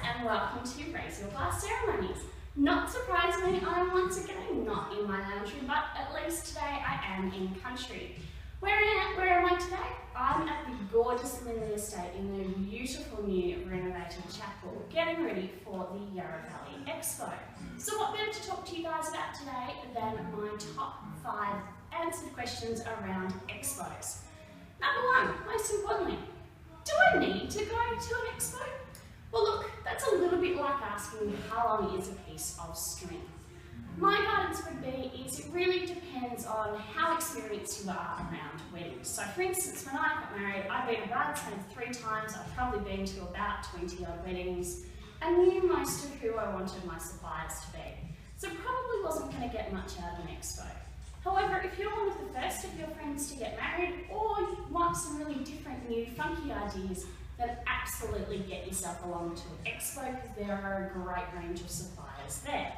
and welcome to Raise Your Glass Ceremonies. Not surprisingly, I am once again not in my lounge room, but at least today I am in country. Where am I today? I'm at the gorgeous Lindley Estate in the beautiful new renovated chapel, getting ready for the Yarra Valley Expo. So what better to talk to you guys about today than my top 5 answered questions around expos. Number 1, most importantly, do I need to go to an expo? Well look, that's a little bit like asking how long is a piece of string. My guidance would be it really depends on how experienced you are around weddings. So for instance, when I got married, I've been a bridesmaid 3 times, I've probably been to about 20 odd weddings, and knew most of who I wanted my suppliers to be. So probably wasn't going to get much out of an expo. However, if you're one of the first of your friends to get married, or you want some really different, new, funky ideas, then absolutely get yourself along to an expo because there are a great range of suppliers there.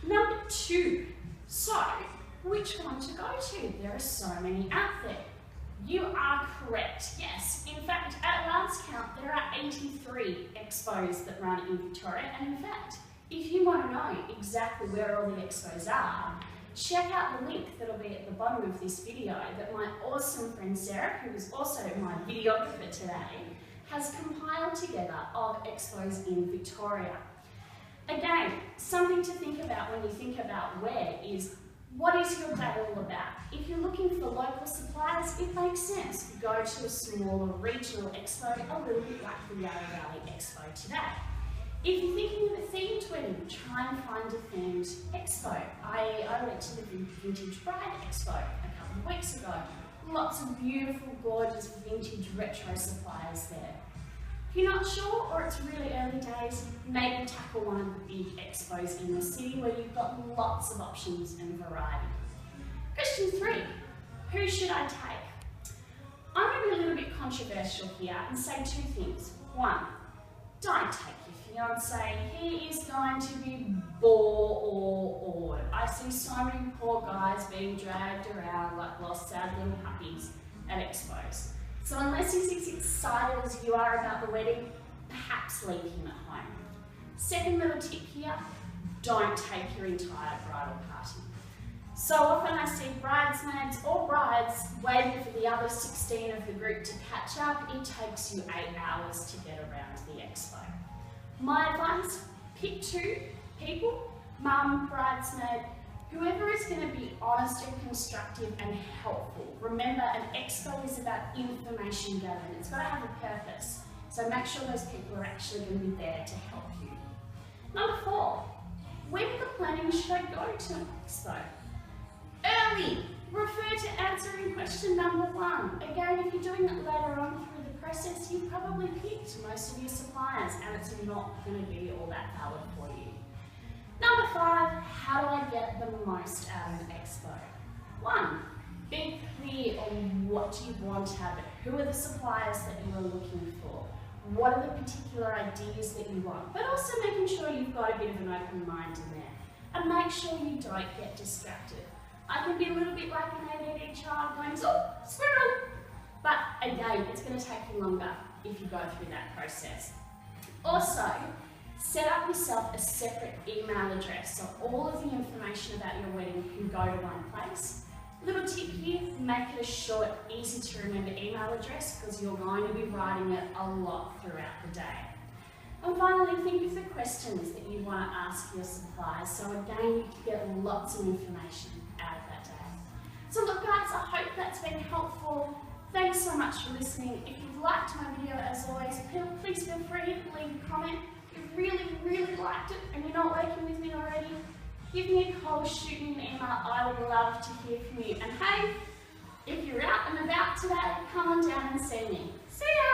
Number 2, so which one to go to? There are so many out there. You are correct, yes. In fact, at last count, there are 83 expos that run in Victoria, and in fact, if you want to know exactly where all the expos are, check out the link that'll be at the bottom of this video that my awesome friend Sarah, who is also my videographer today, has compiled together of expos in Victoria. Again, something to think about when you think about where is, what is your day all about? If you're looking for local suppliers, it makes sense to go to a smaller regional expo, a little bit like the Yarra Valley Expo today. If you're thinking of a themed wedding, try and find a themed expo. I went to the Vintage Bride Expo a couple of weeks ago. Lots of beautiful, gorgeous, vintage, retro suppliers there. If you're not sure, or it's really early days, maybe tackle one of the big expos in the city where you've got lots of options and variety. Question 3, who should I take? I'm going to be a little bit controversial here and say 2 things. 1, don't take your fiance, he is going to be bored. I see so many poor guys being dragged around like lost sad little puppies at expos. So unless he's as excited as you are about the wedding, perhaps leave him at home. Second little tip here, don't take your entire bridal party. So often I see bridesmaids or brides waiting for the other 16 of the group to catch up. It takes you 8 hours to get around the expo. My advice, pick 2 people, mum, bridesmaid, whoever is going to be honest and constructive and helpful. Remember, an expo is about information gathering. It's got to have a purpose. So make sure those people are actually going to be there to help you. Number 4, when you're planning, should I go to an expo? Early. Refer to answering question number 1. Again, if you're doing it later on through the process, you've probably picked most of your suppliers and it's not going to be all that valid for you. Number 5, how do I get the most out of an expo? 1, be clear on what you want out of it. Who are the suppliers that you are looking for? What are the particular ideas that you want? But also making sure you've got a bit of an open mind in there. And make sure you don't get distracted. I can be a little bit like an ADD child going, oh, squirrel! But again, it's going to take you longer if you go through that process. Also, set up yourself a separate email address so all of the information about your wedding can go to one place. Little tip here, make it a short, easy to remember email address because you're going to be writing it a lot throughout the day. And finally, think of the questions that you want to ask your suppliers so again you can get lots of information out of that day. So look guys, I hope that's been helpful. Thanks so much for listening. If you've liked my video as always, please feel free to leave a comment. If you really liked it and you're not working with me already, give me a call, shoot me an email. I would love to hear from you. And hey, if you're out and about today, come on down and see me. See ya!